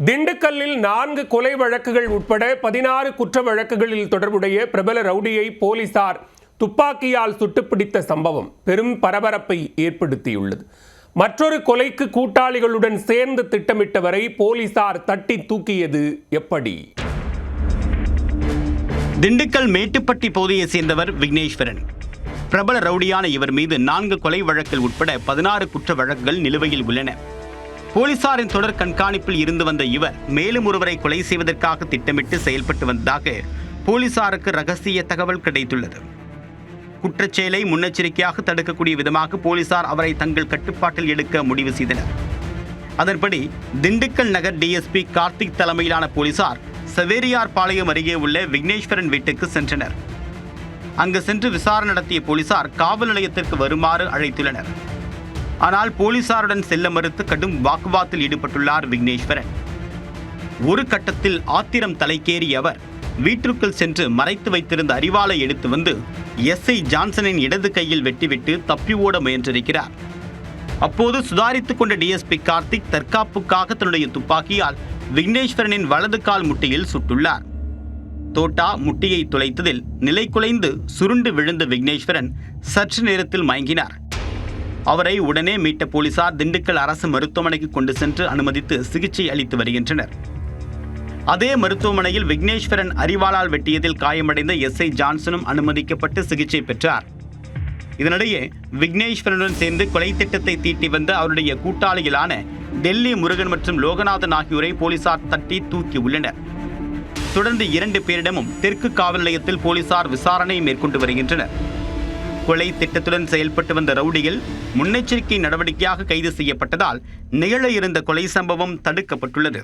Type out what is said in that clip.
திண்டுக்கல்லில் 4 கொலை வழக்குகள் உட்பட 16 குற்ற வழக்குகளில் தொடர்புடைய பிரபல ரவுடியை போலீசார் துப்பாக்கியால் சுட்டுப்பிடித்த சம்பவம் பெரும் பரபரப்பை ஏற்படுத்தியுள்ளது. மற்றொரு கொலைக்கு கூட்டாளிகளுடன் சேர்ந்து திட்டமிட்டவரை போலீசார் தட்டி தூக்கியது எப்படி? திண்டுக்கல் மேட்டுப்பட்டி பகுதியை சேர்ந்தவர் விக்னேஸ்வரன். பிரபல ரவுடியான இவர் மீது 4 கொலை வழக்கில் உட்பட 16 குற்ற வழக்குகள் நிலுவையில் உள்ளன. போலீசாரின் தொடர் கண்காணிப்பில் இருந்து வந்த இவர் மேலும் ஒருவரை கொலை செய்வதற்காக திட்டமிட்டு செயல்பட்டு வந்ததாக போலீசாருக்கு ரகசிய தகவல் கிடைத்துள்ளது. குற்றச்செயலை முன்னெச்சரிக்கையாக தடுக்கக்கூடிய விதமாக போலீசார் அவரை தங்கள் கட்டுப்பாட்டில் எடுக்க முடிவு செய்தனர். அதன்படி திண்டுக்கல் நகர் டிஎஸ்பி கார்த்திக் தலைமையிலான போலீசார் சவேரியார் பாளையம் அருகே உள்ள விக்னேஸ்வரன் வீட்டுக்கு சென்றனர். அங்கு சென்று விசாரணை நடத்திய போலீசார் காவல் நிலையத்திற்கு வருமாறு அழைத்துள்ளனர். ஆனால் போலீசாருடன் செல்ல மறுத்து கடும் வாக்குவாதத்தில் ஈடுபட்டுள்ளார் விக்னேஸ்வரன். ஒரு கட்டத்தில் ஆத்திரம் தலைக்கேறிய அவர் வீட்டிற்குள் சென்று மறைத்து வைத்திருந்த அரிவாளை எடுத்து வந்து எஸ்ஐ ஜான்சனின் இடது கையில் வெட்டிவிட்டு தப்பி ஓட முயன்றிருக்கிறார். அப்போது சுதாரித்துக் கொண்ட டிஎஸ்பி கார்த்திக் தற்காப்புக்காக தன்னுடைய துப்பாக்கியால் விக்னேஸ்வரனின் வலது கால் முட்டியில் சுட்டுள்ளார். தோட்டா முட்டியை துளைத்ததில் நிலை குலைந்து சுருண்டு விழுந்த விக்னேஸ்வரன் சற்று நேரத்தில் மயங்கினார். அவரை உடனே மீட்ட போலீசார் திண்டுக்கல் அரசு மருத்துவமனைக்கு கொண்டு சென்று அனுமதித்து சிகிச்சை அளித்து வருகின்றனர். அதே மருத்துவமனையில் விக்னேஸ்வரன் அரிவாளால் வெட்டியதில் காயமடைந்த எஸ்ஐ ஜான்சனும் அனுமதிக்கப்பட்டு சிகிச்சை பெற்றார். இதனிடையே விக்னேஸ்வரனுடன் சேர்ந்து கொலை திட்டத்தை தீட்டி வந்த அவருடைய கூட்டாளிகளான டெல்லி முருகன் மற்றும் லோகநாதன் ஆகியோரை போலீசார் தட்டி தூக்கி உள்ளனர். தொடர்ந்து 2 பேரிடமும் தெற்கு காவல் நிலையத்தில் போலீசார் விசாரணை மேற்கொண்டு வருகின்றனர். கொலை திட்டத்துடன் செயல்பட்டு வந்த ரவுடிகள் முன்னெச்சரிக்கை நடவடிக்கையாக கைது செய்யப்பட்டதால் நிகழ இருந்த கொலை சம்பவம் தடுக்கப்பட்டுள்ளது.